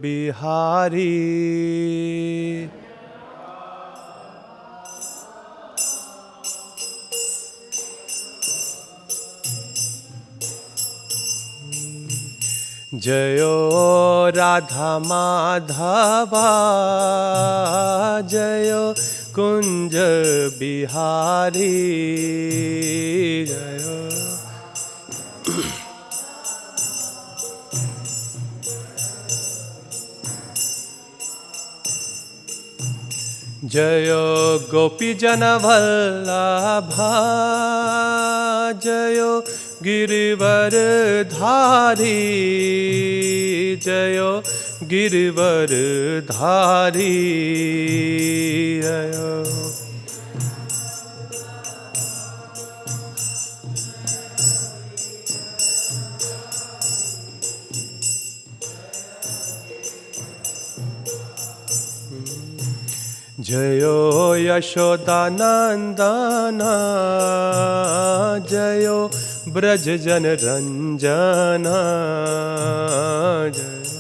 बिहारी जयो राधा माधवा जयो कुंज बिहारी जयो जयो गोपी जन वल्लभा जयो गिरिवर धारी जयो गिरिवर धारी जयो जयो यशोदानंदना जयो ब्रज जन रंजना जयो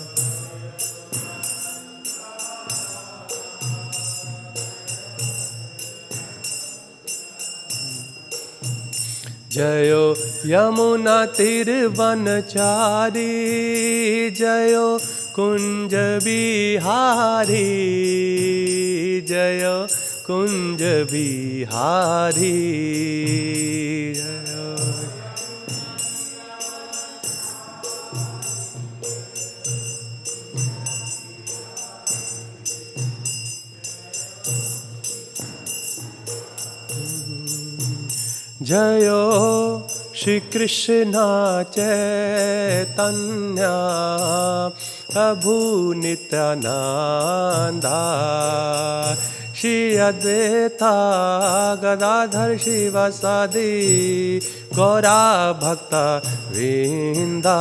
जयो यमुना तीरवनचारी जयो कुंज बिहारी जयो कुंज बिहारी जयो जयो श्री कृष्ण चैतन्य प्रभु नित्यानंदा श्री अद्वैता गदाधर शिवासादि गौरा भक्त वृंदा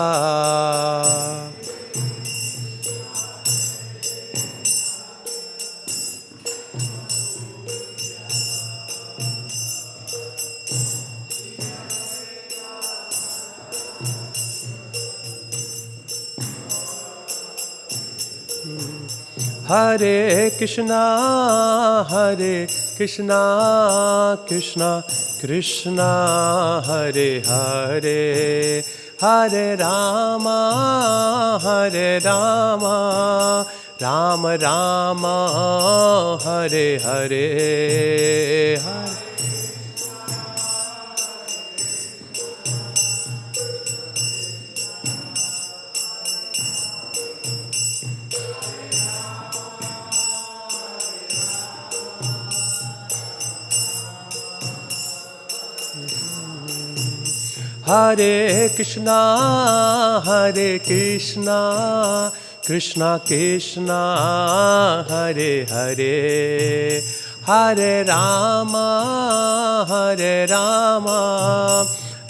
हरे कृष्णा कृष्णा कृष्णा हरे हरे हरे रामा राम राम हरे हरे हरे हरे कृष्णा कृष्णा कृष्णा हरे हरे हरे राम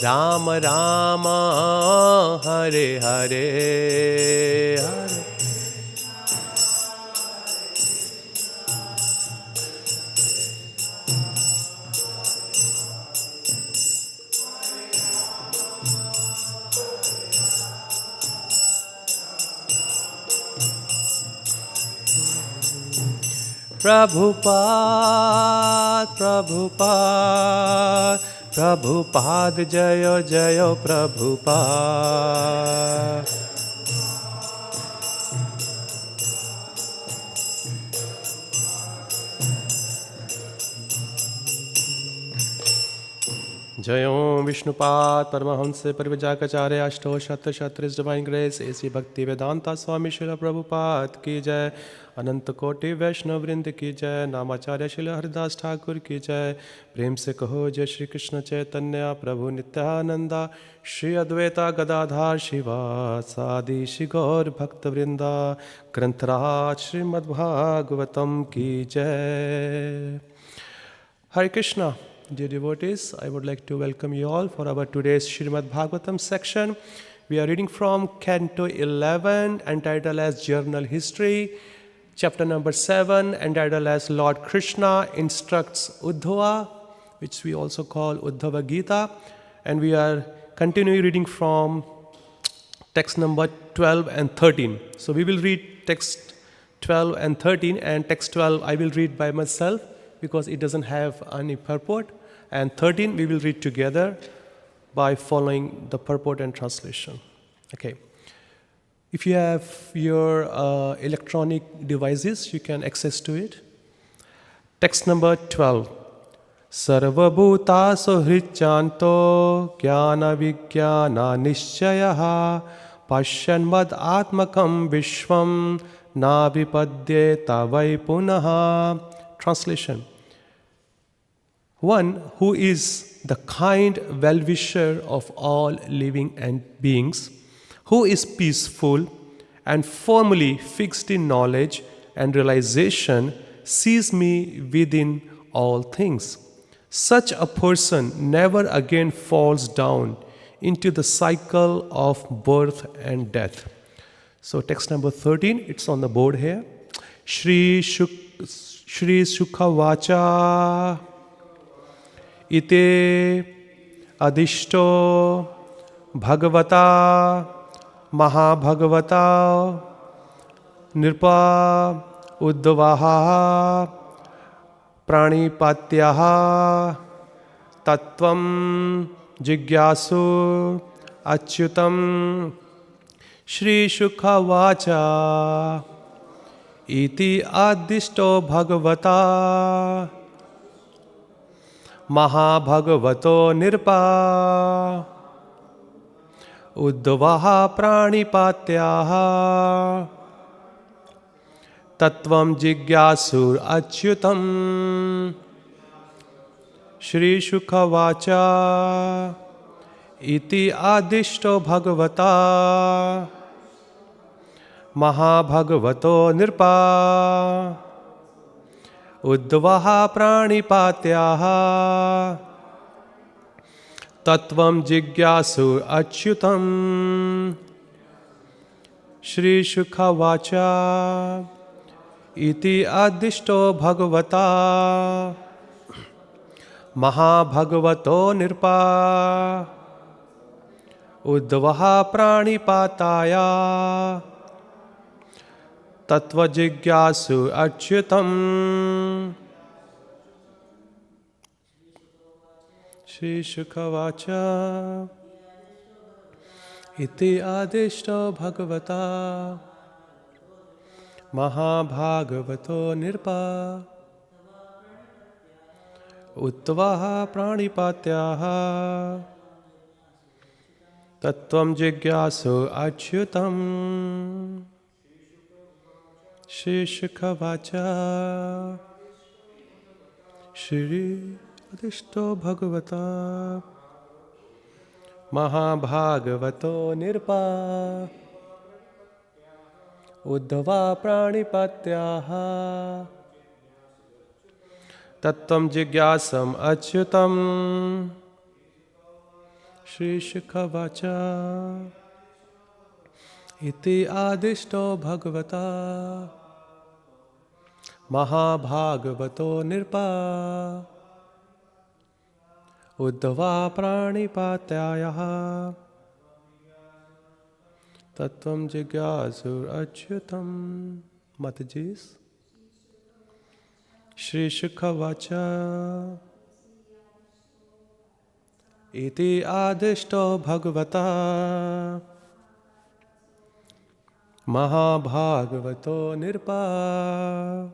राम राम हरे हरे हरे प्रभुपाद जय जय प्रभुपाद जय ओम विष्णुपाद परमहंस परिव्राजकाचार्य अष्टो शत क्षत्रिय डिवाइन ग्रेस ऐसी भक्ति वेदांता स्वामी श्रील प्रभुपाद की जय अनंत कोटि वैष्णव वृंद की जय नामाचार्य श्रील हरिदास ठाकुर की जय प्रेम से कहो जय श्री कृष्ण चैतन्य प्रभु नित्यानंदा श्री अद्वैता गदाधार शिवासादि श्री गौर भक्त वृंदा ग्रंथराज श्रीमद् भागवतम की जय। हरे Krishna. Dear devotees, I would like to welcome you all for our today's Srimad Bhagavatam section. We are reading from Canto 11 entitled as Journal History, chapter number 7 entitled as Lord Krishna Instructs Uddhava, which we also call Uddhava Gita, and we are continuing reading from text number 12 and 13. So we will read text 12 and 13, and text 12 I will read by myself because it doesn't have any purport, and 13 we will read together by following the purport and translation. Okay. If you have your electronic devices, you can access to it. Text number 12. Sarvabhuta suhrityanto jnana vijnana nishchayaha Pashyanmad atmakam vishvam na vipadyeta vai punaha. Translation. One who is the kind well-wisher of all living and beings, who is peaceful and firmly fixed in knowledge and realization, sees me within all things. Such a person never again falls down into the cycle of birth and death. So text number 13, it's on the board here. Shri Sukha Vacha Ite Adishto Bhagavata Mahabhagavata Nirpa Uddhavaha Pranipatyaha Tattvam Jigyasu Achyutam Shri Sukha Vacha Iti Adishto Bhagavata Mahabhagavato Nirpa Uddhavaha Pranipatyaha Tattvam Jigyasur Achyutam Shri Sukha Vacha Iti Adishto Bhagavata Mahabhagavato Nirpa Uddhavaha Pranipatyaha Tattvam Jigyasu Achyutam Shri Sukha Vacha Iti Adishto Bhagavata Mahabhagavato Nirpa Uddhavaha Pranipataya Tattva Jigyasu Achyutam Shri Sukha Vacha Iti Adishto Bhagavata Mahabhagavato Nirpa Uddhavaha Pranipatyaha Tattvam Jigyasu Achyutam Shri Sukha Vacha Shri Adishto Bhagavata Mahabhagavato Nirpa Uddhava Pranipatyaha Tattvam Jigyasam Achyutam Shri Sukha Vacha Iti Adishto Bhagavata Mahabhagavato Nirpa Uddhava Pranipatyaha Tattvam Jigyasur Achyutam. Matajis. Shri Sukha Vacha Iti Adishto Bhagavata Mahabhagavato Nirpa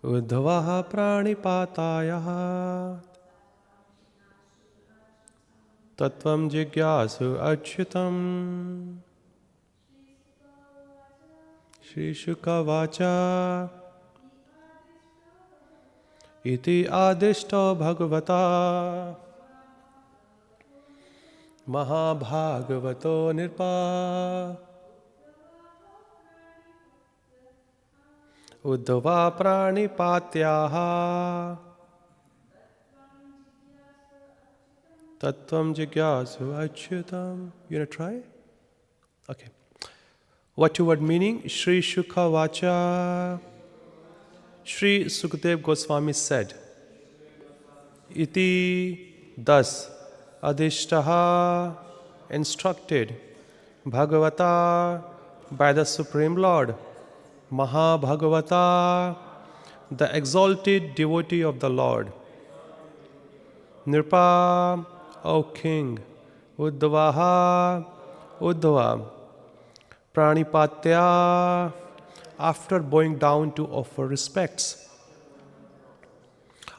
Uddhavaha Pranipataya Tattvam Jigyasu Achyutam Shri Sukha Vacha Iti Adishto Bhagavata Mahabhagavato Nirpa Uddhava Pranipatyaha Tattvam Jigyasu Achyutam. You wanna try? Okay. What meaning? Shri Sukha Vacha. Shri Sukadev Goswami said, Iti, thus, Adishtaha, instructed, Bhagavata, by the Supreme Lord. Mahabhagavata, the exalted devotee of the Lord. Nirpa, O King. Uddhavaha, Uddhava. Pranipatya, after bowing down to offer respects.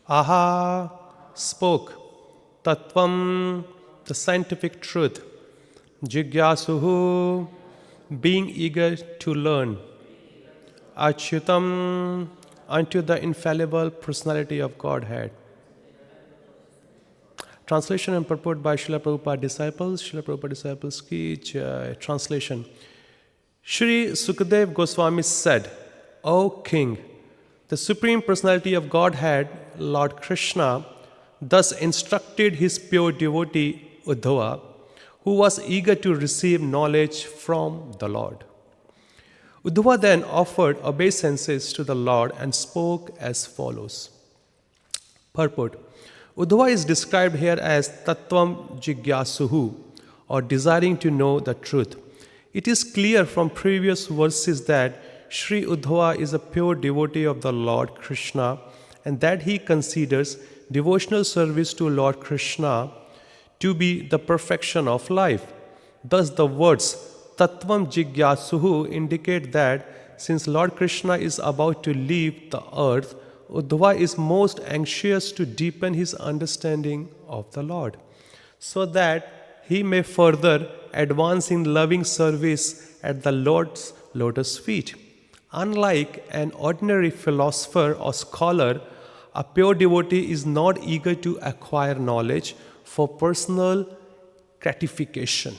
Aha, spoke. Tattvam, the scientific truth. Jigyasuhu, being eager to learn. Achyutam, unto the infallible personality of Godhead. Translation and purport by Srila Prabhupada disciples. Srila Prabhupada disciples ki translation. Shri Sukadev Goswami said, O King, the Supreme Personality of Godhead, Lord Krishna, thus instructed his pure devotee Uddhava, who was eager to receive knowledge from the Lord. Uddhava then offered obeisances to the Lord and spoke as follows. Purport. Uddhava is described here as Tattvam Jigyasuhu, or desiring to know the truth. It is clear from previous verses that Sri Uddhava is a pure devotee of the Lord Krishna and that he considers devotional service to Lord Krishna to be the perfection of life. Thus the words Tattvam Jigyasuhu indicate that since Lord Krishna is about to leave the earth, Uddhava is most anxious to deepen his understanding of the Lord, so that he may further advance in loving service at the Lord's lotus feet. Unlike an ordinary philosopher or scholar, a pure devotee is not eager to acquire knowledge for personal gratification.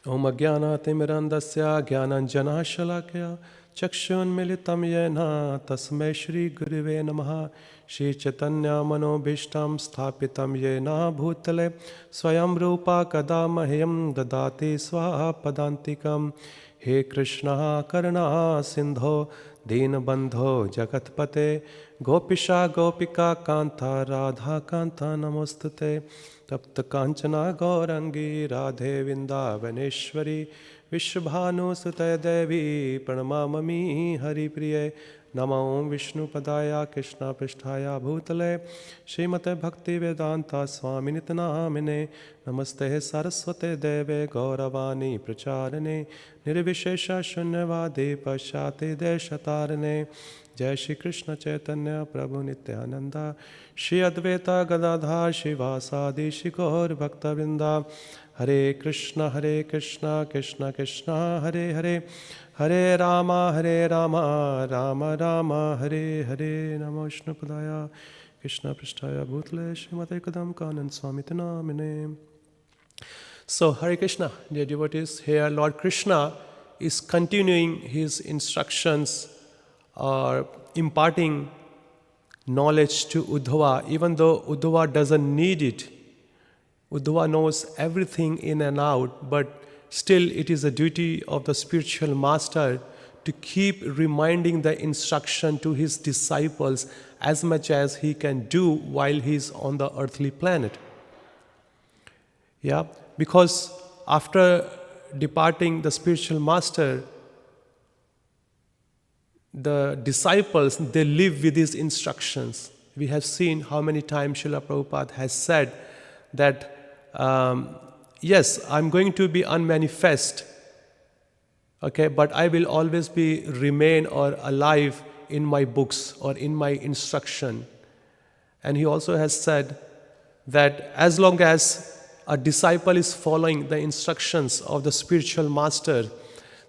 Om Ajnana Timirandasya Jnananjana Shalakya Chakshunmilitam Yena Tasmai Shri Guruve Namaha Shri Chaitanya Manobhishtam Sthapitam Yena Bhutale Swayam Rupa Kadamahyam Dadati Swaha Padantikam He Krishna Karuna Sindho Deenabandho Jagatpate Gopisha Gopika Kanta Radha Kanta Namostate Tapta Kanchana Gaurangi Radhe Vindavaneshwari Vishwabhanu Sutaya Devi Pranamamami Hari Priye Namo Vishnu Padaya Krishna Pristhaya Bhutale Srimate Bhakti Vedanta Swami Nitanamine Namaste Saraswate Deve Gauravani Pracharane Nirvishesha Shunyavadi Pashati Deshatarane Jai Shri Krishna Chaitanya Prabhu Nityananda Shri Advaita Gadadhar Shivasadi Shri Gaur Bhakta Vrinda Hare Krishna Krishna Krishna Hare Hare Hare Rama Rama Rama Hare Hare Namo Vishnu Padaya Krishna Pristhaya Bhutale Srimate Kadam Kanan Swami Namine. So Hare Krishna, dear devotees, here Lord Krishna is continuing his instructions or imparting knowledge to Uddhava, even though Uddhava doesn't need it. Uddhava knows everything in and out, but still it is a duty of the spiritual master to keep reminding the instruction to his disciples as much as he can do while he is on the earthly planet. Yeah, because after departing the spiritual master, the disciples, they live with his instructions. We have seen how many times Srila Prabhupada has said that yes, I'm going to be unmanifest, okay, but I will always remain or alive in my books or in my instruction. And he also has said that as long as a disciple is following the instructions of the spiritual master,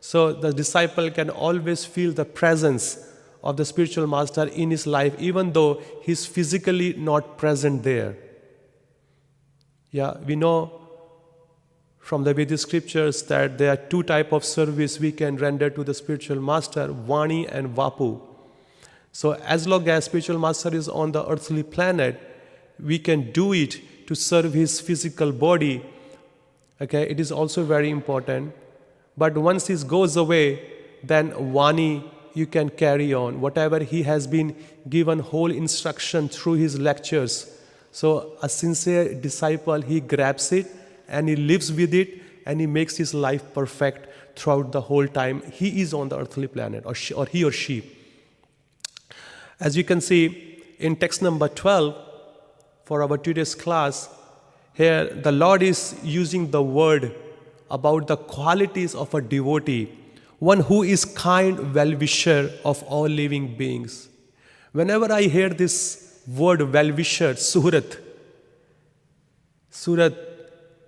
so the disciple can always feel the presence of the spiritual master in his life, even though he's physically not present there. Yeah, we know from the Vedic scriptures that there are two types of service we can render to the spiritual master, Vani and Vapu. So as long as spiritual master is on the earthly planet, we can do it to serve his physical body. Okay, it is also very important. But once he goes away, then Vani you can carry on. Whatever he has been given whole instruction through his lectures. So a sincere disciple, he grabs it and he lives with it and he makes his life perfect throughout the whole time he is on the earthly planet, or he or she. As you can see in text number 12 for our today's class, here the Lord is using the word about the qualities of a devotee, one who is kind, well-wisher of all living beings. Whenever I hear this word well-wisher, Suhrat,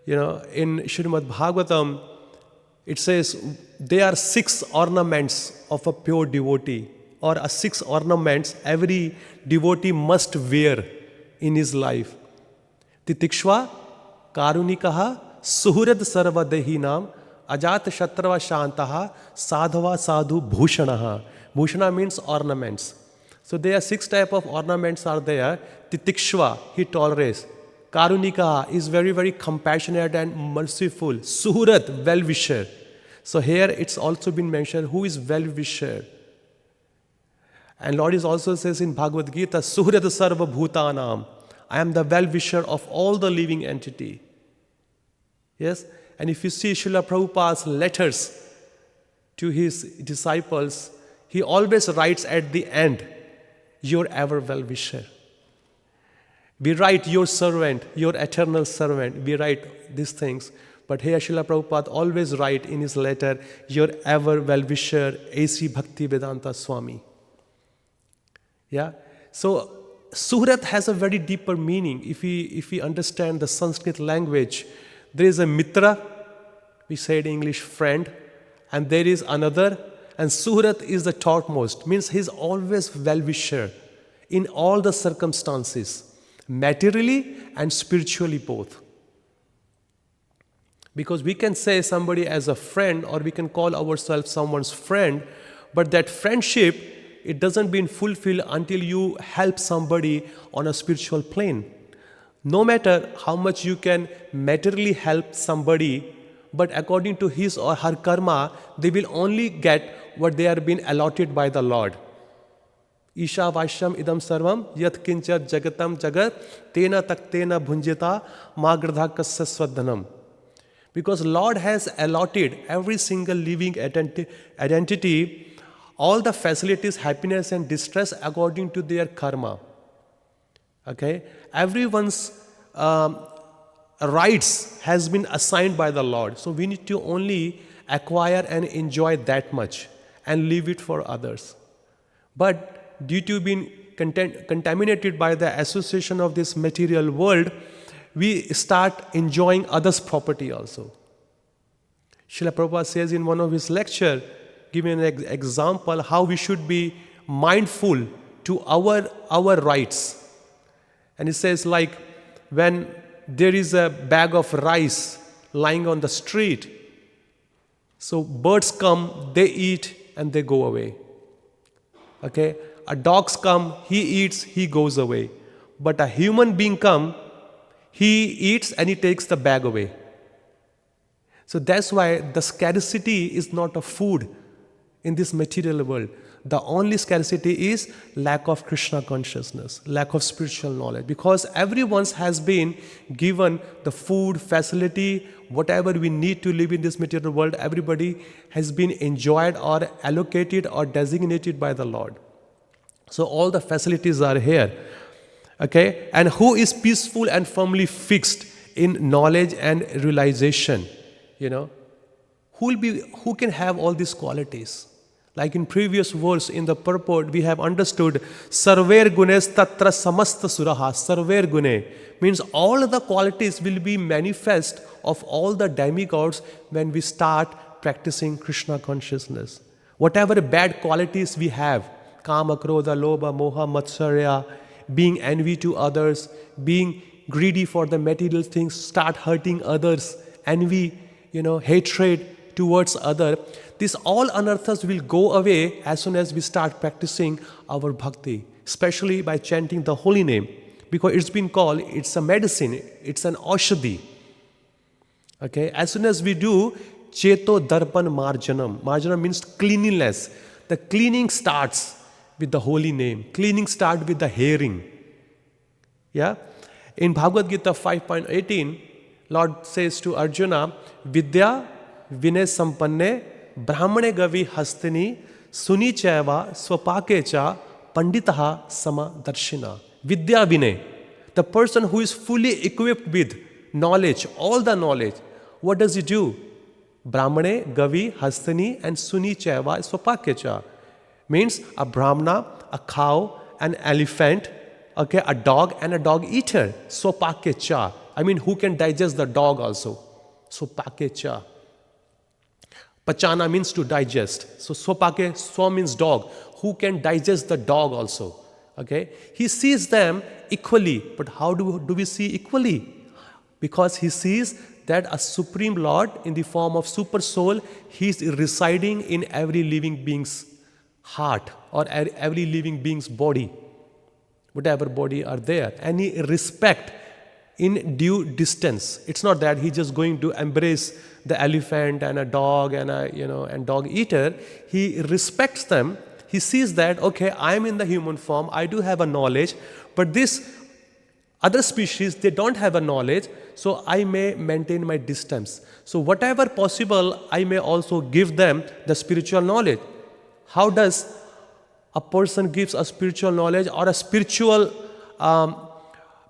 in Srimad Bhagavatam, it says there are 6 ornaments of a pure devotee, or 6 ornaments every devotee must wear in his life. Titikshva, Karunikaha, Suhrad Sarvadehinam, Ajat Shatrava Shantaha, Sadhava Sadhu Bhushanaha. Bhushana means ornaments. So there are 6 types of ornaments are there. Titikshva, he tolerates. Karunika is very, very compassionate and merciful. Suhrat, well-wisher. So here it's also been mentioned who is well-wisher. And Lord is also says in Bhagavad Gita, Suhrat Sarva Bhutanam. I am the well-wisher of all the living entity. Yes? And if you see Srila Prabhupada's letters to his disciples, he always writes at the end, your ever well-wisher. We write your servant, your eternal servant. We write these things. But here Srila Prabhupada always write in his letter, your ever well-wisher, A.C. Bhaktivedanta Swami. Yeah? So, Suhrat has a very deeper meaning. If we understand the Sanskrit language, there is a mitra, we say in English friend, and there is another, and Suhrat is the topmost, means he is always well-wisher in all the circumstances, materially and spiritually both. Because we can say somebody as a friend, or we can call ourselves someone's friend, but that friendship, it doesn't been fulfilled until you help somebody on a spiritual plane. No matter how much you can materially help somebody, but according to his or her karma, they will only get what they are being allotted by the Lord. Isha Vashyam idam sarvam yat kinchat jagatam jagat tena taktena bhunjita magradha kasya swadhanam. Because Lord has allotted every single living identity all the facilities, happiness and distress according to their karma. Okay? Everyone's rights has been assigned by the Lord. So we need to only acquire and enjoy that much and leave it for others. But due to being contaminated by the association of this material world, we start enjoying others' property also. Srila Prabhupada says in one of his lectures, giving an example how we should be mindful to our rights. And he says, like when there is a bag of rice lying on the street, so birds come, they eat and they go away. Okay? A dogs come, he eats, he goes away. But a human being come, he eats and he takes the bag away. So that's why the scarcity is not of food in this material world. The only scarcity is lack of Krishna consciousness, lack of spiritual knowledge. Because everyone has been given the food, facility, whatever we need to live in this material world, everybody has been enjoyed or allocated or designated by the Lord. So all the facilities are here. Okay? And who is peaceful and firmly fixed in knowledge and realization? You know? Who can have all these qualities? Like in previous verse in the purport, we have understood Sarver Gunes Tatra Samasta Suraha. Sarver Gune means all the qualities will be manifest of all the demigods when we start practicing Krishna consciousness. Whatever bad qualities we have, Kama, Krodha, Lobha, Moha, Matsarya, being envy to others, being greedy for the material things, start hurting others, envy, hatred towards other. These all anarthas will go away as soon as we start practicing our bhakti, especially by chanting the holy name. Because it's been called, it's a medicine, it's an aushadhi. Okay, as soon as we do, Cheto Darpan Marjanam. Marjanam means cleanliness. The cleaning starts with the holy name. Cleaning starts with the hearing. Yeah? In Bhagavad Gita 5.18, Lord says to Arjuna, Vidya Vinay Sampanne Brahmane Gavi Hastini Suni Chaiva Swapake Cha Panditaha Sama Darshina. Vidya Vinay, the person who is fully equipped with knowledge, all the knowledge, what does he do? Brahmane Gavi Hastini and Suni Chaiva Swapake Cha. Means a Brahmana, a cow, an elephant, okay, a dog and a dog eater. Swapake Cha. I mean, who can digest the dog also? Swapake Cha. Pachana means to digest. So swapake, swa means dog. Who can digest the dog also? Okay. He sees them equally. But how do we see equally? Because he sees that a Supreme Lord in the form of Super Soul, he is residing in every living being's heart or every living being's body. Whatever body are there. And he respect in due distance. It's not that he's just going to embrace the elephant and a dog and and dog eater. He respects them. He sees that, okay, I'm in the human form, I do have a knowledge, but this other species, they don't have a knowledge, so I may maintain my distance. So whatever possible, I may also give them the spiritual knowledge. How does a person gives a spiritual knowledge or a spiritual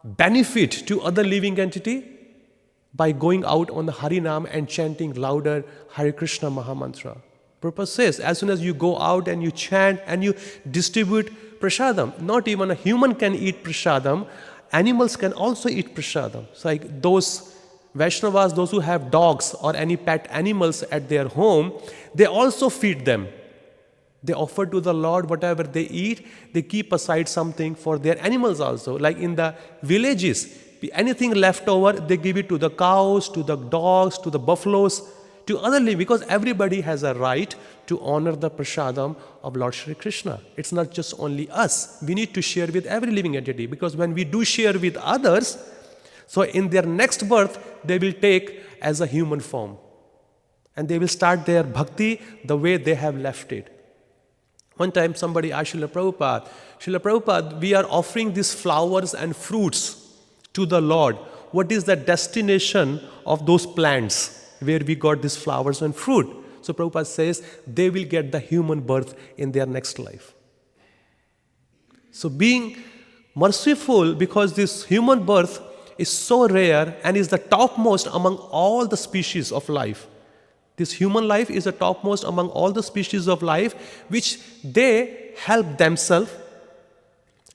benefit to other living entity? By going out on the Harinam and chanting louder Hare Krishna Mahamantra. Prabhupada says, as soon as you go out and you chant and you distribute prasadam, not even a human can eat prasadam, animals can also eat prasadam. So like those Vaishnavas, those who have dogs or any pet animals at their home, they also feed them. They offer to the Lord whatever they eat, they keep aside something for their animals also. Like in the villages, anything left over, they give it to the cows, to the dogs, to the buffaloes, to other living, because everybody has a right to honor the prasadam of Lord Shri Krishna. It's not just only us. We need to share with every living entity, because when we do share with others, so in their next birth, they will take as a human form. And they will start their bhakti the way they have left it. One time somebody asked Srila Prabhupada, we are offering these flowers and fruits to the Lord. What is the destination of those plants where we got these flowers and fruit? So Prabhupada says they will get the human birth in their next life. So being merciful, because this human birth is so rare and is the topmost among all the species of life. This human life is the topmost among all the species of life, which they help themselves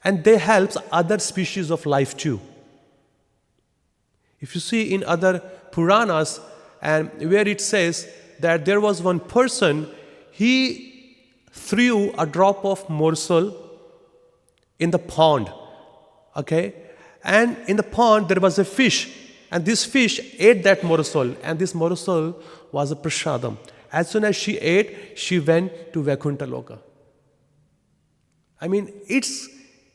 and they help other species of life too. If you see in other Puranas, and where it says that there was one person, he threw a drop of morsel in the pond, okay? And in the pond there was a fish, and this fish ate that morsel, and this morsel was a prasadam. As soon as she ate, she went to Vaikuntha Loka. I mean, it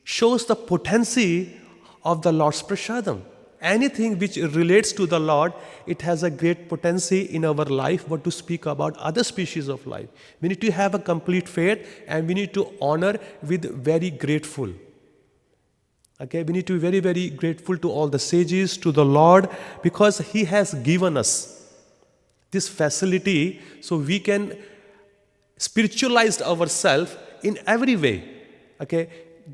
shows the potency of the Lord's prasadam. Anything which relates to the Lord, it has a great potency in our life, but to speak about other species of life. We need to have a complete faith, and we need to honor with very grateful. Okay, we need to be very, very grateful to all the sages, to the Lord, because He has given us this facility so we can spiritualize ourselves in every way. Okay,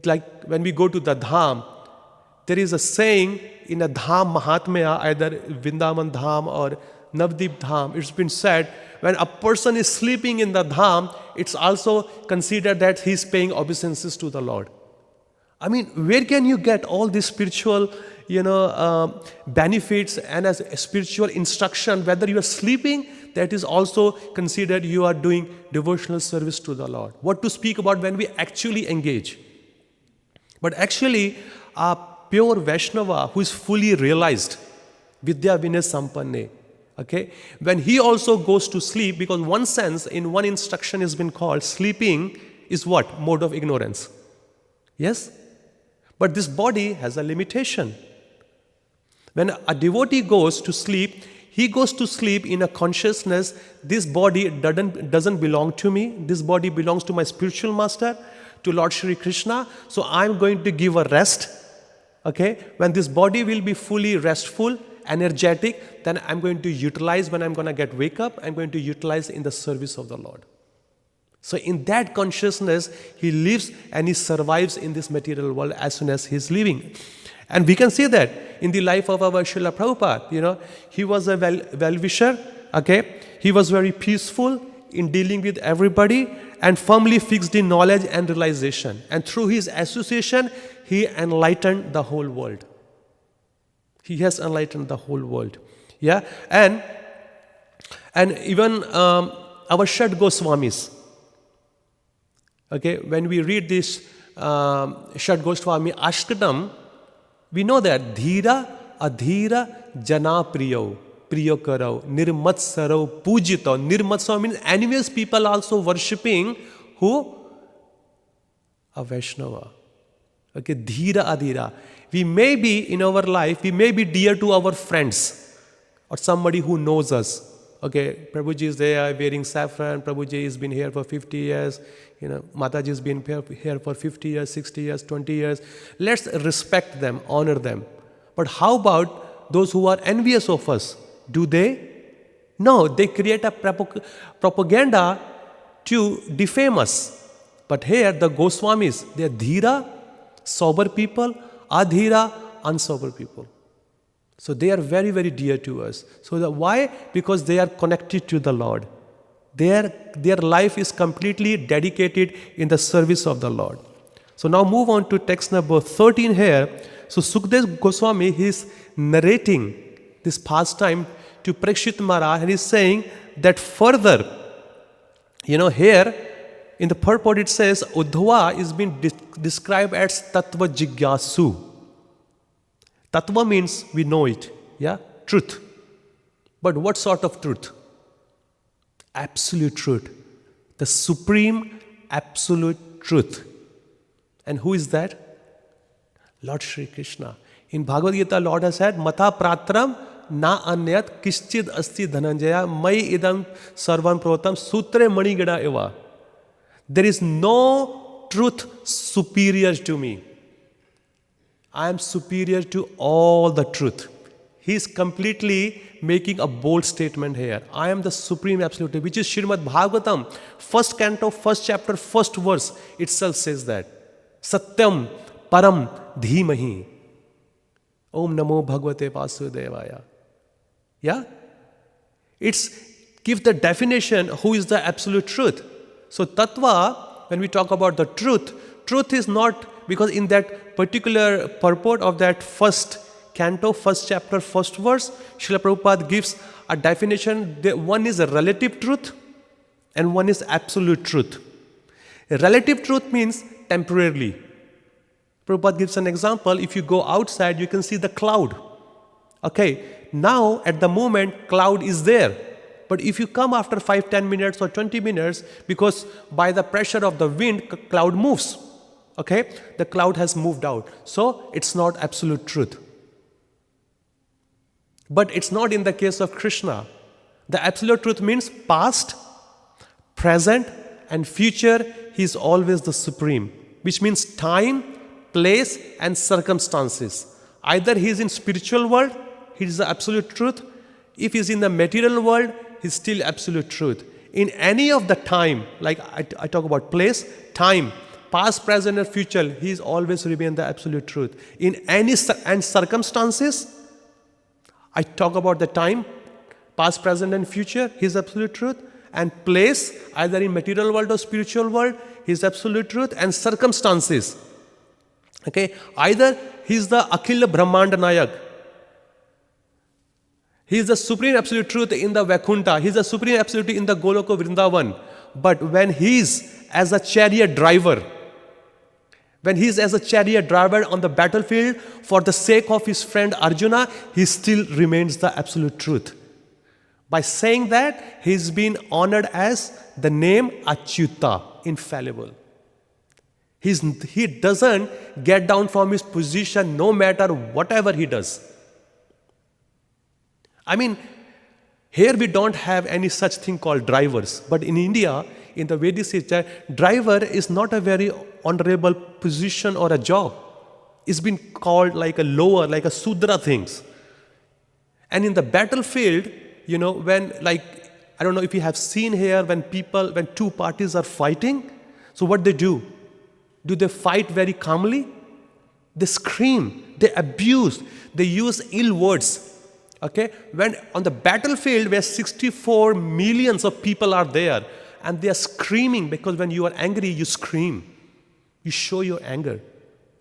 like when we go to the Dham, there is a saying in a Dham Mahatmya, either Vrindavan Dham or Navdeep Dham, it's been said, when a person is sleeping in the Dham, it's also considered that he's paying obeisances to the Lord. I mean, where can you get all these spiritual, benefits and as a spiritual instruction, whether you are sleeping, that is also considered you are doing devotional service to the Lord. What to speak about when we actually engage? But actually, a pure Vaishnava who is fully realized, Vidya Vinay Sampanne, okay, when he also goes to sleep, because one sense, in one instruction has been called, sleeping is what? Mode of ignorance. Yes? But this body has a limitation. When a devotee goes to sleep, he goes to sleep in a consciousness, this body doesn't belong to me, this body belongs to my spiritual master, to Lord Shri Krishna, so I'm going to give a rest. Okay, when this body will be fully restful energetic, then I'm going to utilize when I'm going to wake up, I'm going to utilize in the service of the Lord. So in that consciousness, he lives and he survives in this material world as soon as he's living. And we can see that in the life of our Srila Prabhupada, he was a well-wisher, okay? He was very peaceful in dealing with everybody and firmly fixed in knowledge and realization. And through his association, he enlightened the whole world. He has enlightened the whole world. Yeah? And even our Shad Goswamis, okay, when we read this Shad Goswami Ashtakam, we know that Dhira, Adhira, Jana Priyo, Priyo Karao, Nirmatsaro, Pujito. Nirmatsaro means enemies people also worshipping who? A Vaishnava. Okay, Dhira, Adhira. We may be in our life, we may be dear to our friends or somebody who knows us. Okay, Prabhuji is there wearing saffron, Prabhuji has been here for 50 years, Mataji has been here for 50 years, 60 years, 20 years. Let's respect them, honor them. But how about those who are envious of us? Do they? No, they create a propaganda to defame us. But here the Goswamis, they are dhira, sober people, adhira, unsober people. So they are very, very dear to us. So why? Because they are connected to the Lord. Their life is completely dedicated in the service of the Lord. So now move on to text number 13 here. So Sukdev Goswami, he is narrating this pastime to Parikshit Maharaj, and he is saying that further, here in the purport it says, Uddhava is being described as Tattva Jigyasu. Tattva means we know it, yeah, truth. But what sort of truth? Absolute truth. The supreme absolute truth. And who is that? Lord Shri Krishna. In Bhagavad Gita, Lord has said, Mata Pratram na anyat kischid asti dhananjaya mai idam sarvam protam sutre manigada eva. There is no truth superior to me. I am superior to all the truth. He is completely making a bold statement here. I am the supreme absolute, which is Srimad Bhagavatam, first canto, first chapter, first verse itself says that. Satyam Param Dhimahi. Om Namo Bhagavate Vasudevaya. Yeah? It's give the definition who is the absolute truth. So Tattva, when we talk about the truth is not, because in that particular purport of that first canto, first chapter, first verse, Srila Prabhupada gives a definition. One is a relative truth and one is absolute truth. Relative truth means temporarily. Prabhupada gives an example. If you go outside, you can see the cloud. Okay, now at the moment, cloud is there. But if you come after 5-10 minutes or 20 minutes, because by the pressure of the wind, cloud moves. Okay, the cloud has moved out. So it's not absolute truth. But it's not in the case of Krishna. The absolute truth means past, present, and future. He is always the supreme, which means time, place, and circumstances. Either he is in spiritual world, he is the absolute truth. If he is in the material world, he is still absolute truth. In any of the time, like I talk about place, time, past, present, and future, he is always remain the absolute truth. In any and circumstances, I talk about the time, past, present, and future, he is absolute truth. And place, either in material world or spiritual world, he is absolute truth. And circumstances, okay, either he is the Akhila Brahmanda Nayak, he is the supreme absolute truth in the Vaikuntha, he is the supreme absolute in the Goloka Vrindavan. But when he is as a chariot driver, when he is as a chariot driver on the battlefield for the sake of his friend Arjuna, he still remains the absolute truth. By saying that, he is being honored as the name Achyuta, infallible. He doesn't get down from his position no matter whatever he does. I mean, here we don't have any such thing called drivers. But in India, in the Vedic system, driver is not a very honorable position or a job. It's been called like a lower, like a Sudra things. And in the battlefield, when, like, I don't know if you have seen here, when two parties are fighting, so what they do? Do they fight very calmly? They scream, they abuse, they use ill words. Okay? When on the battlefield where 64 millions of people are there, and they are screaming, because when you are angry, you scream. You show your anger.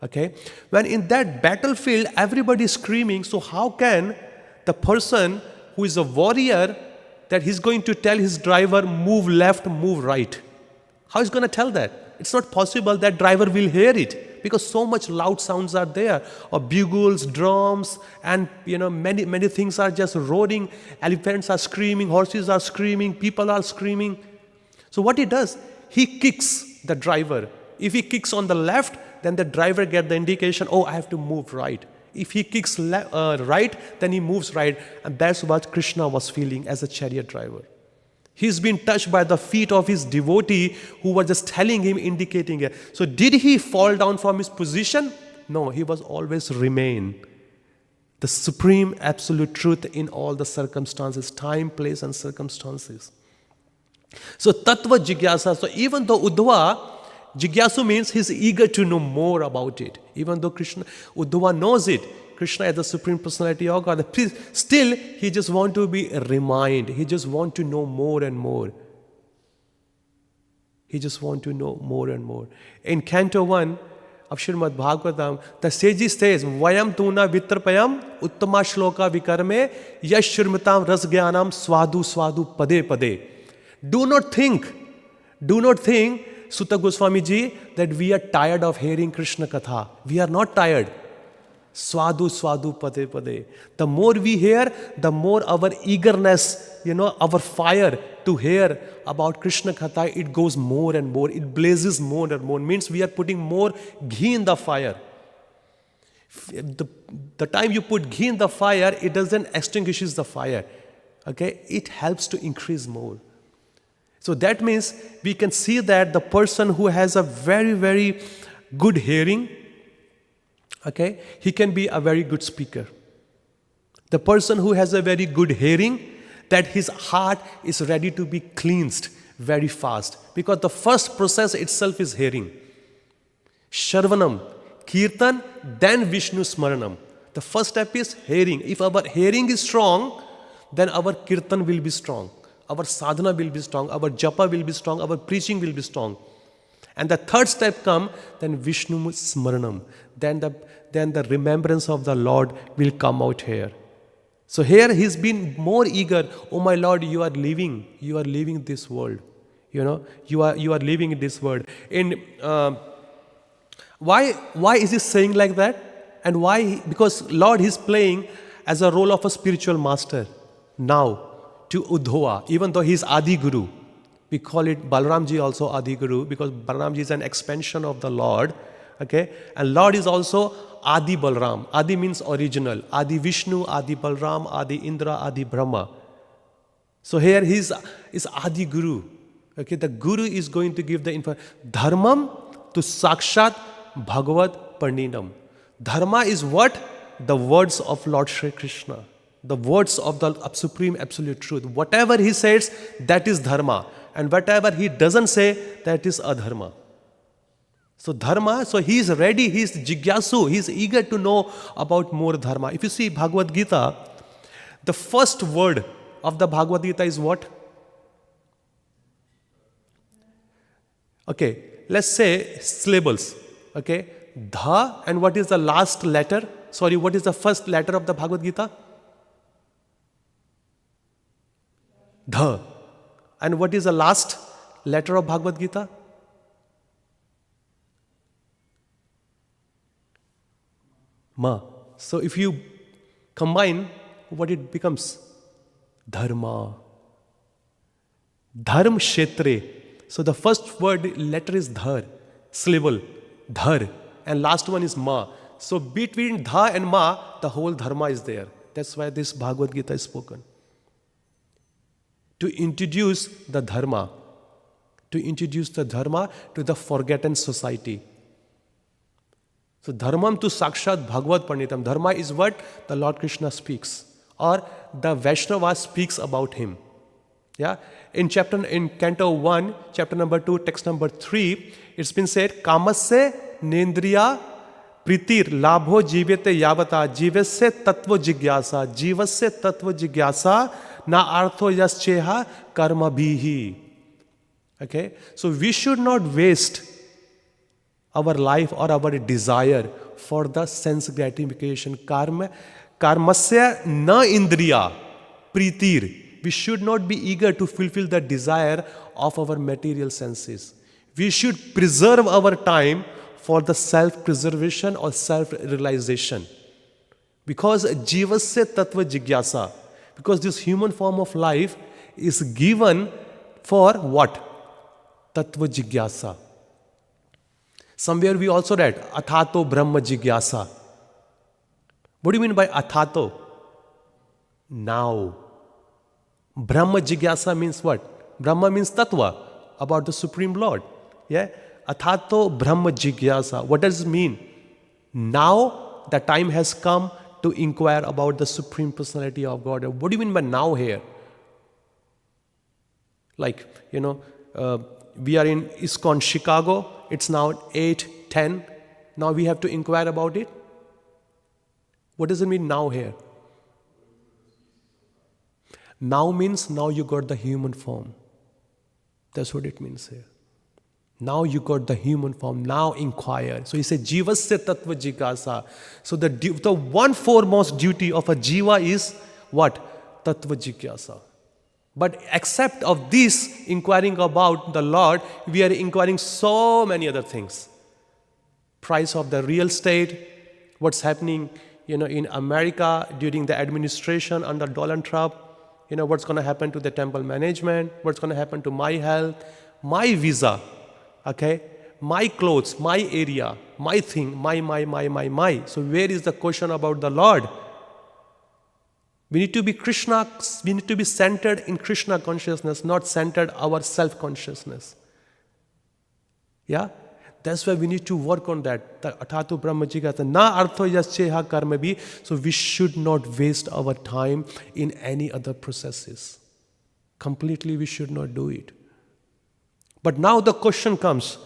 Okay? When in that battlefield, everybody is screaming, so how can the person who is a warrior, that he's going to tell his driver, move left, move right? How is he going to tell that? It's not possible that driver will hear it, because so much loud sounds are there, or bugles, drums, and many things are just roaring. Elephants are screaming, horses are screaming, people are screaming. So what he does, he kicks the driver. If he kicks on the left, then the driver gets the indication, oh, I have to move right. If he kicks right, then he moves right. And that's what Krishna was feeling as a chariot driver. He's been touched by the feet of his devotee who were just telling him, indicating it. So did he fall down from his position? No, he was always remain. The supreme absolute truth in all the circumstances, time, place, and circumstances. So tattva jigyasa. So even though Uddhava, jigyasu means he's eager to know more about it. Even though Uddhava knows it, Krishna as the Supreme Personality of God, still he just want to be reminded. He just want to know more and more. He just want to know more and more. In Canto 1 of Srimad Bhagavatam, the sage says, Vayam tuna vitrapayam uttama shloka vikarme yash shurmatam rasgyanam swadu swadu pade pade. Do not think, Sutta Goswami ji, that we are tired of hearing Krishna Katha. We are not tired. Swadu, swadu, pade, pade. The more we hear, the more our eagerness, our fire to hear about Krishna Katha, it goes more and more. It blazes more and more. Means we are putting more ghee in the fire. The time you put ghee in the fire, it doesn't extinguishes the fire. Okay? It helps to increase more. So that means we can see that the person who has a very, very good hearing, okay, he can be a very good speaker. The person who has a very good hearing, that his heart is ready to be cleansed very fast. Because the first process itself is hearing. Shravanam, Kirtan, then Vishnu Smaranam. The first step is hearing. If our hearing is strong, then our Kirtan will be strong. Our sadhana will be strong, our japa will be strong, our preaching will be strong. And the third step come, then Vishnu Smaranam. Then the remembrance of the Lord will come out here. So here he's been more eager. Oh my Lord, you are leaving this world. You are leaving in this world. Why is he saying like that? And why? Because Lord is playing as a role of a spiritual master now to Uddhava, even though he is Adi Guru. We call it Balaramji also Adi Guru, because Balaramji is an expansion of the Lord. Okay? And Lord is also Adi Balaram. Adi means original. Adi Vishnu, Adi Balaram, Adi Indra, Adi Brahma. So here is Adi Guru. Okay? The Guru is going to give the information. Dharmam to Sakshat Bhagavat Parninam. Dharma is what? The words of Lord Shri Krishna. The words of the Supreme Absolute Truth. Whatever he says, that is dharma. And whatever he doesn't say, that is adharma. So dharma, so he is ready, he is jigyasu, he is eager to know about more dharma. If you see Bhagavad Gita, the first word of the Bhagavad Gita is what? Okay, let's say syllables. Okay, dha, and what is the last letter? Sorry, what is the first letter of the Bhagavad Gita? Dha. And what is the last letter of Bhagavad Gita? Ma. So if you combine, what it becomes? Dharma. Dharm Kshetre. So the first word letter is dhar, syllable, dhar, and last one is ma. So between dha and ma, the whole dharma is there. That's why this Bhagavad Gita is spoken. To introduce the dharma to the forgotten society. So dharmam to sakshat bhagavad parnitam. Dharma is what the Lord Krishna speaks. or the Vaishnava speaks about him. Yeah, in Canto 1, chapter number 2, text number 3, it's been said, Kamasya nendriya pritir labho jivete yavata jivasya tattva jigyasa na artho yascheha karma bhihi. Okay, so we should not waste our life or our desire for the sense gratification. Karmasya na indriya pritir. We should not be eager to fulfill the desire of our material senses. We should preserve our time for the self-preservation or self-realization. Because jivasya tattva jigyasa. Because this human form of life is given for what? Tattva jigyasa. Somewhere we also read, athato brahma jigyasa. What do you mean by athato? Now. Brahma jigyasa means what? Brahma means tattva, about the Supreme Lord. Yeah? Athato Brahma jigyasa. What does it mean? Now the time has come to inquire about the Supreme Personality of God. What do you mean by now here? Like, we are in ISKCON Chicago. It's now 8:10. Now we have to inquire about it. What does it mean now here? Now means now you got the human form. That's what it means here. Now you got the human form. Now inquire. So he said, Jivasya tattva jigyasa. So the one foremost duty of a jiva is what? Tattva jigyasa. But except of this inquiring about the Lord, we are inquiring so many other things. Price of the real estate, what's happening, in America during the administration under Donald Trump, what's going to happen to the temple management, what's going to happen to my health, my visa, okay, my clothes, my area, my thing, my. So where is the question about the Lord? We need to be Krishna, we need to be centered in Krishna consciousness, not centered our self-consciousness. Yeah? That's why we need to work on that. Athatu Brahma jigyasa na artho yascheha karma bhi. So we should not waste our time in any other processes. Completely we should not do it. But now the question comes.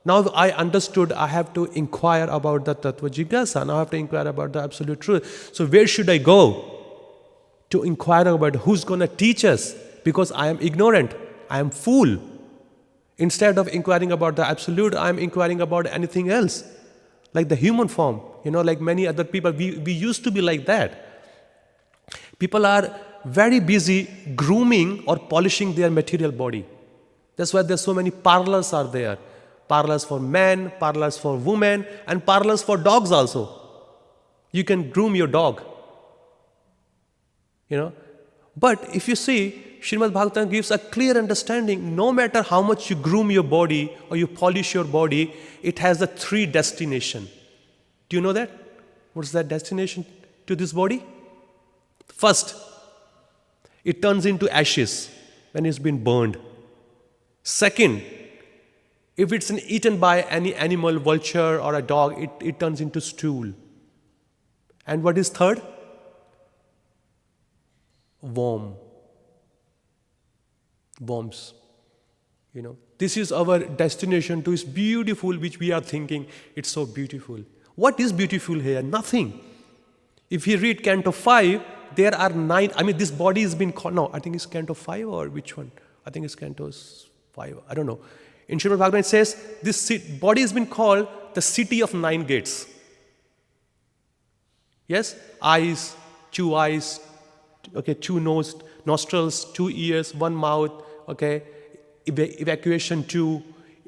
Now I understood I have to inquire about the tattva jigyasa. Now I have to inquire about the absolute truth. So where should I go to inquire about who's going to teach us? Because I am ignorant. I am fool. Instead of inquiring about the absolute, I am inquiring about anything else. Like the human form, like many other people. We used to be like that. People are very busy grooming or polishing their material body. That's why there's so many parlors are there. Parlors for men, parlors for women, and parlors for dogs also. You can groom your dog. But if you see, Srimad Bhagavatam gives a clear understanding. No matter how much you groom your body or you polish your body, it has a 3 destination. Do you know that? What's that destination to this body? First, it turns into ashes when it's been burned. Second, if it's eaten by any animal, vulture or a dog, it turns into stool. And what is third? Worms. This is our destination to is beautiful, which we are thinking it's so beautiful. What is beautiful here? Nothing. If you read Canto 5, there are 9. This body has been called. No, I think it's Canto 5 or which one? I think it's Canto 5. I don't know. In Srimad Bhagavatam it says this body has been called the city of 9 gates. Yes, eyes, 2 eyes. Okay, 2 nostrils, 2 ears, 1 mouth, okay, evacuation 2.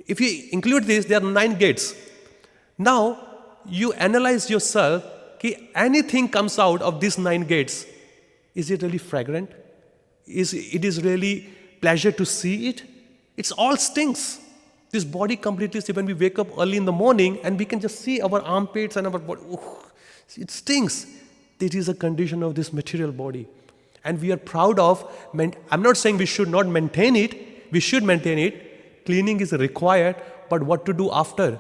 If you include this, there are 9 gates. Now, you analyze yourself, anything comes out of these 9 gates. Is it really fragrant? It is really pleasure to see it? It's all stinks. This body completely, when we wake up early in the morning and we can just see our armpits and our body, it stinks. This is a condition of this material body. And we are proud of, I'm not saying we should not maintain it, we should maintain it. Cleaning is required, but what to do after?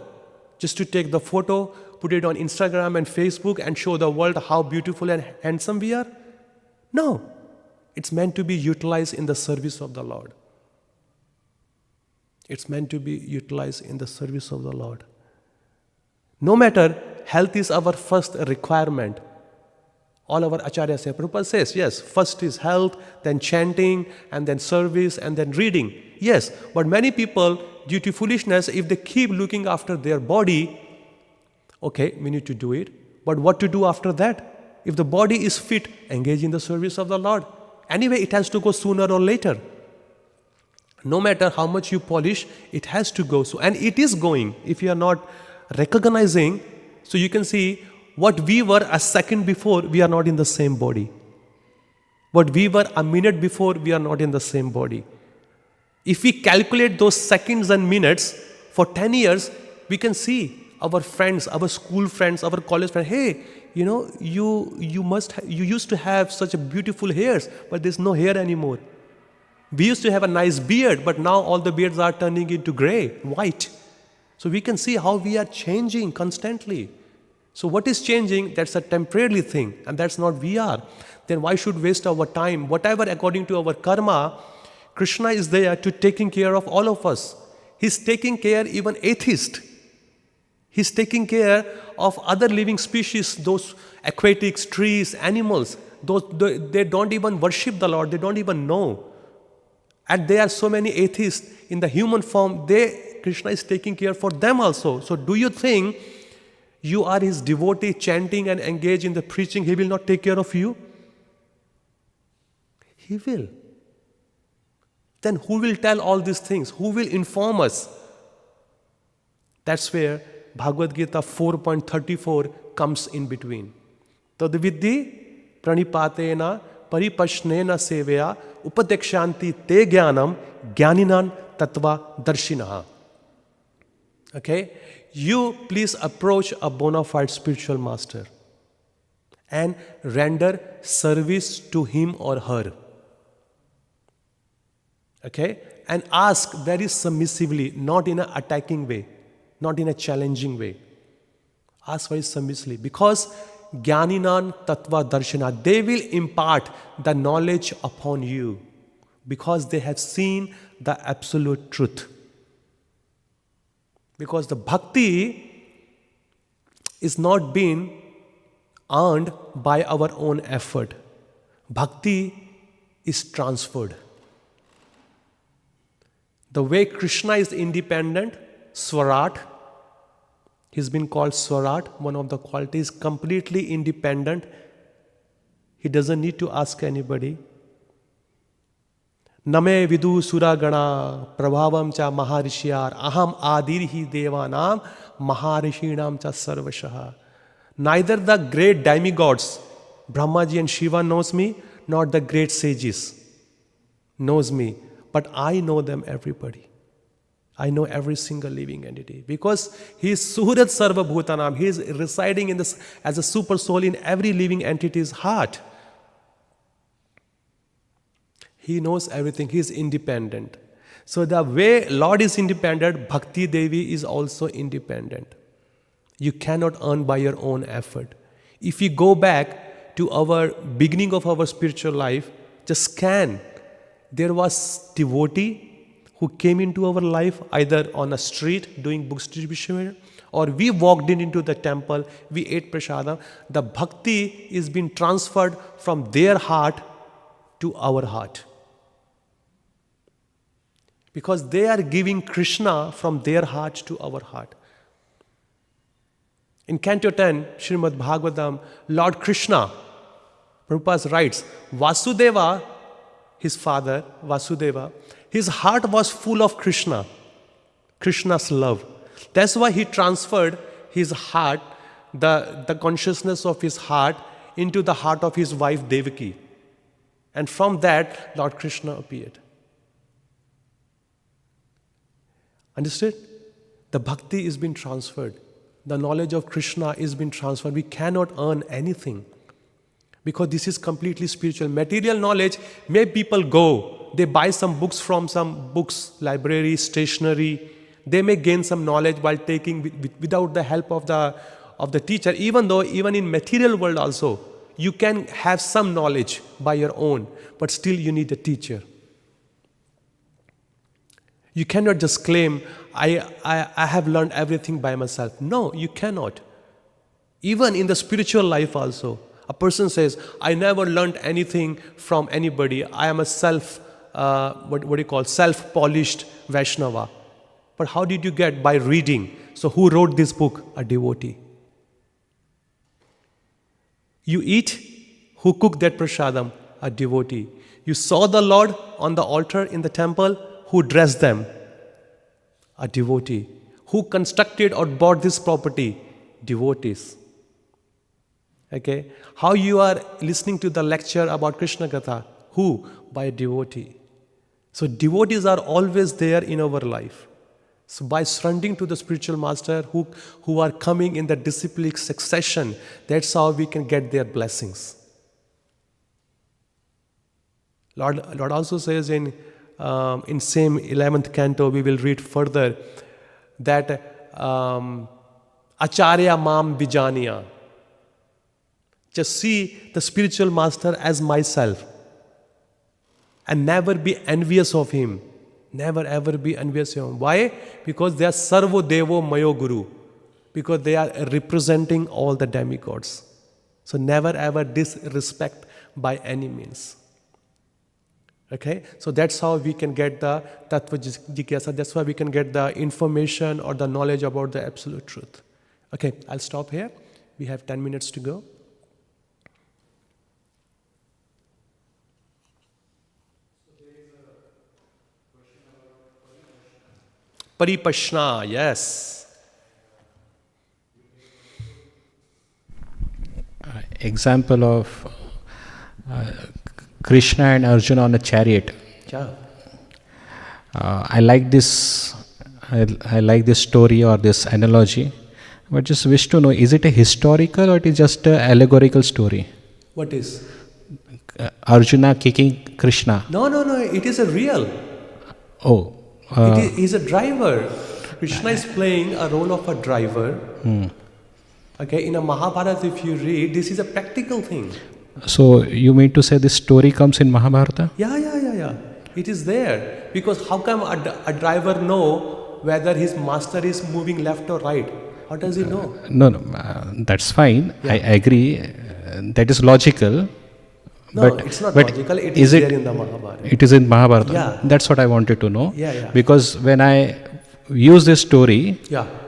Just to take the photo, put it on Instagram and Facebook and show the world how beautiful and handsome we are? No. It's meant to be utilized in the service of the Lord. It's meant to be utilized in the service of the Lord. No matter, health is our first requirement. All our acharyas say, Prabhupada says, yes, first is health, then chanting, and then service, and then reading. Yes, but many people, due to foolishness, if they keep looking after their body, okay, we need to do it. But what to do after that? If the body is fit, engage in the service of the Lord. Anyway, it has to go sooner or later. No matter how much you polish, it has to go. So, and it is going. If you are not recognizing, so you can see what we were a second before, we are not in the same body. What we were a minute before, we are not in the same body. If we calculate those seconds and minutes for 10 years, we can see our friends, our school friends, our college friends, hey, you know, you used to have such a beautiful hairs, but there's no hair anymore. We used to have a nice beard, but now all the beards are turning into gray, white. So we can see how we are changing constantly. So what is changing, that's a temporary thing, and that's not we are. Then why should waste our time? Whatever according to our karma, Krishna is there to taking care of all of us. He's taking care even atheist. He's taking care of other living species, those aquatics, trees, animals. They don't even worship the Lord, they don't even know. And there are so many atheists in the human form, Krishna is taking care for them also. So do you think you are his devotee, chanting and engaged in the preaching, he will not take care of you? He will. Then who will tell all these things? Who will inform us? That's where Bhagavad Gita 4.34 comes in between. Tadvidhi pranipatena paripashnena seveya upadekshanti te jnanam jnaninan tattva darshinaha. Okay? You please approach a bona fide spiritual master and render service to him or her. Okay? And ask very submissively, not in an attacking way, not in a challenging way. Ask very submissively, because Jnaninan Tattva Darshana, they will impart the knowledge upon you because they have seen the absolute truth. Because the bhakti is not being earned by our own effort. Bhakti is transferred. The way Krishna is independent, Swarat, he's been called Swarat, one of the qualities, completely independent. He doesn't need to ask anybody. Name vidu suragana prabhavam cha maharishyar aham adirhi devanam maharishinam cha sarvashaha. Neither the great demigods, Brahmaji and Shiva knows me, nor the great sages knows me. But I know them, everybody. I know every single living entity. Because he is Suhrat Sarva Bhutanam. He is residing in this as a super soul in every living entity's heart. He knows everything. He is independent. So the way Lord is independent, Bhakti Devi is also independent. You cannot earn by your own effort. If we go back to our beginning of our spiritual life, just scan. There was devotee who came into our life either on a street doing book distribution, or we walked into the temple, we ate prasadam. The bhakti is being transferred from their heart to our heart. Because they are giving Krishna from their heart to our heart. In Canto 10, Srimad Bhagavatam, Lord Krishna, Prabhupada writes, Vasudeva, his father, Vasudeva, his heart was full of Krishna, Krishna's love. That's why he transferred his heart, the consciousness of his heart, into the heart of his wife Devaki. And from that, Lord Krishna appeared. Understood? The bhakti is being transferred. The knowledge of Krishna is being transferred. We cannot earn anything. Because this is completely spiritual. Material knowledge, may people go, they buy some books from some books, library, stationery. They may gain some knowledge while taking, without the help of the teacher. Even though, even in material world also, You can have some knowledge by your own, but still you need a teacher. You cannot just claim, I have learned everything by myself. No, you cannot. Even in the spiritual life also, a person says, I never learned anything from anybody. I am a self-polished Vaishnava. But how did you get? By reading. So who wrote this book? A devotee. You eat, who cooked that prasadam? A devotee. You saw the Lord on the altar in the temple, who dressed them? A devotee. Who constructed or bought this property? Devotees. Okay? How you are listening to the lecture about Krishna Katha? Who? By a devotee. So devotees are always there in our life. So by surrendering to the spiritual master who are coming in the disciplic succession, that's how we can get their blessings. Lord also says in same 11th canto, we will read further, that Acharya Mam Bijaniya. Just see the spiritual master as myself and never be envious of him. Never ever be envious of him. Why? Because they are Sarvo Devo Mayo Guru. Because they are representing all the demigods. So never ever disrespect by any means. Okay? So that's how we can get the Tattva Jigyasa. That's how we can get the information or the knowledge about the absolute truth. Okay, I'll stop here. We have 10 minutes to go. Paripashna, yes. Example of Krishna and Arjuna on a chariot. Yeah. I like this. I like this story or this analogy, but just wish to know: is it a historical or it is just an allegorical story? What is? Arjuna kicking Krishna. No. It is a real. Oh. He's a driver. Krishna is playing a role of a driver. Okay, in a Mahabharata, if you read, this is a practical thing. So you mean to say this story comes in Mahabharata? Yeah. It is there. Because how come a driver know whether his master is moving left or right? How does he know? No, that's fine. Yeah. I agree. That is logical. No, it's not logical. It is there in the Mahabharata. It is in Mahabharata. Yeah. That's what I wanted to know. Yeah. Because when I use this story,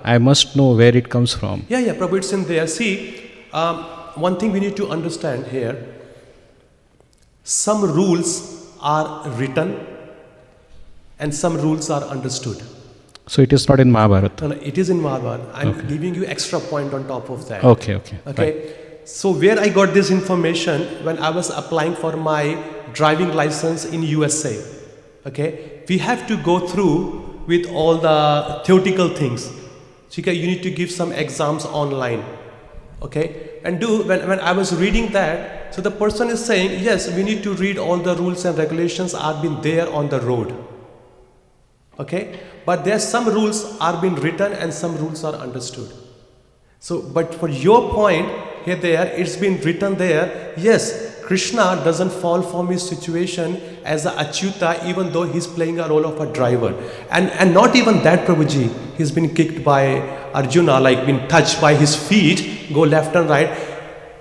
I must know where it comes from. Yeah, Prabhu, it's in there. See, one thing we need to understand here, some rules are written and some rules are understood. So it is not in Mahabharata? No, it is in Mahabharata. I'm giving you extra point on top of that. Okay. Right. So where I got this information, when I was applying for my driving license in USA, okay, we have to go through with all the theoretical things. So you need to give some exams online, okay, and when I was reading that, so the person is saying, yes, we need to read all the rules and regulations are been there on the road, okay, but there some rules are been written and some rules are understood. So, but for your point, it's been written there, yes, Krishna doesn't fall from his situation as a achyuta, even though he's playing a role of a driver. And not even that, Prabhuji, he's been kicked by Arjuna, like been touched by his feet, go left and right.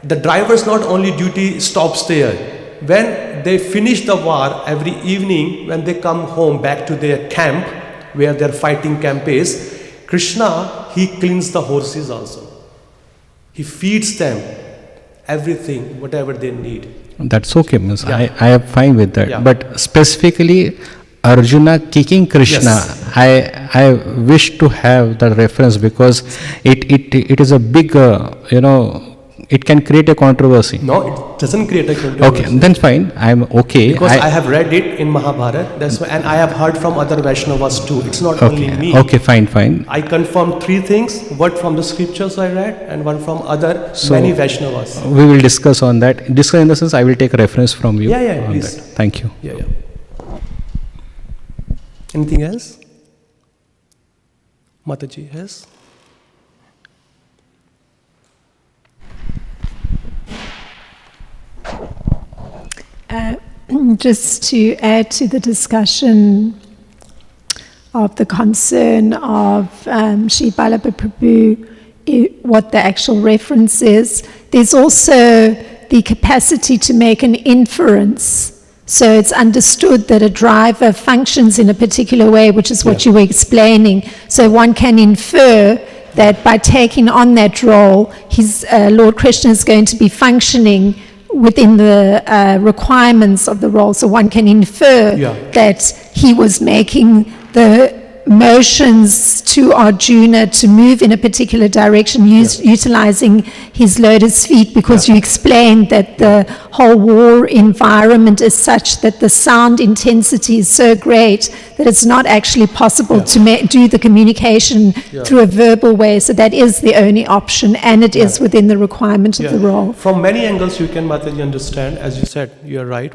The driver's not only duty stops there. When they finish the war, every evening, when they come home back to their camp, where their fighting camp is, Krishna, he cleans the horses also. He feeds them everything, whatever they need. That's okay, Miss. I am fine with that. Yeah. But specifically, Arjuna kicking Krishna, yes. I wish to have the reference because it is a big, it can create a controversy. No, it doesn't create a controversy. Okay, then fine. I'm okay. Because I have read it in Mahabharata, that's why, and I have heard from other Vaishnavas too. It's not only me. Okay, fine. I confirm 3 things, one from the scriptures I read and one from many Vaishnavas. We will discuss on that. Discuss in the sense I will take a reference from you. Yeah, please. That. Thank you. Yeah. Anything else? Mataji, yes? Just to add to the discussion of the concern of Sri Vallabha Prabhu, what the actual reference is, there's also the capacity to make an inference. So it's understood that a driver functions in a particular way, which is what you were explaining. So one can infer that by taking on that role, his Lord Krishna is going to be functioning within the requirements of the role. So one can infer that he was making the motions to Arjuna to move in a particular direction, utilizing his lotus feet, because you explained that the whole war environment is such that the sound intensity is so great that it's not actually possible to do the communication through a verbal way. So that is the only option, and it is within the requirement of the role. From many angles you can, Mataji, understand, as you said, you are right,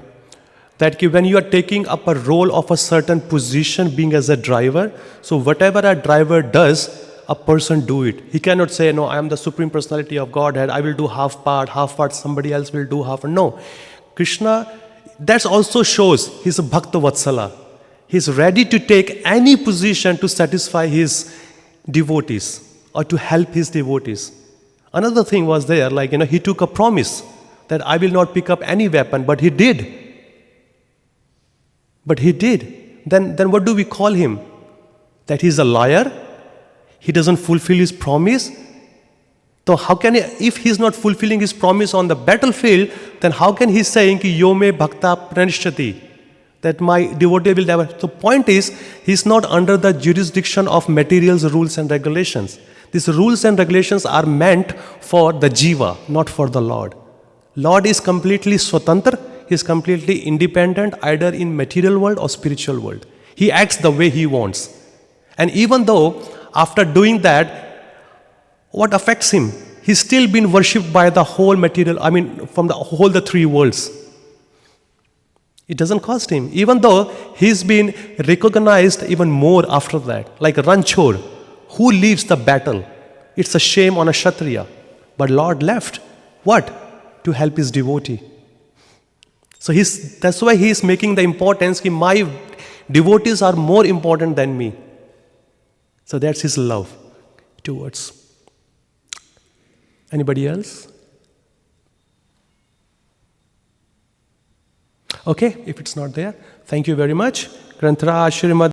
that when you are taking up a role of a certain position, being as a driver, so whatever a driver does, a person do it. He cannot say, no, I am the Supreme Personality of Godhead, I will do half part somebody else will do half. No. Krishna, that also shows he's a Bhakta Vatsala. He's ready to take any position to satisfy his devotees or to help his devotees. Another thing was there, like, he took a promise that I will not pick up any weapon, but he did. But he did. Then what do we call him? That he's a liar? He doesn't fulfill his promise? So how can he, if he's not fulfilling his promise on the battlefield, then how can he say ki yo me bhakta pranishati, that my devotee will never. The point is, he's not under the jurisdiction of materials, rules and regulations. These rules and regulations are meant for the jiva, not for the Lord. Lord is completely swatantra. He is completely independent, either in material world or spiritual world. He acts the way he wants. And even though after doing that, what affects him? He's still been worshipped by the whole material, from the three worlds. It doesn't cost him. Even though he's been recognized even more after that. Like Ranchor, who leaves the battle? It's a shame on a Kshatriya. But Lord left. What? To help his devotee. So that's why he is making the importance that my devotees are more important than me. So that's his love towards. Anybody else? Okay, if it's not there, thank you very much. Granthara Srimad.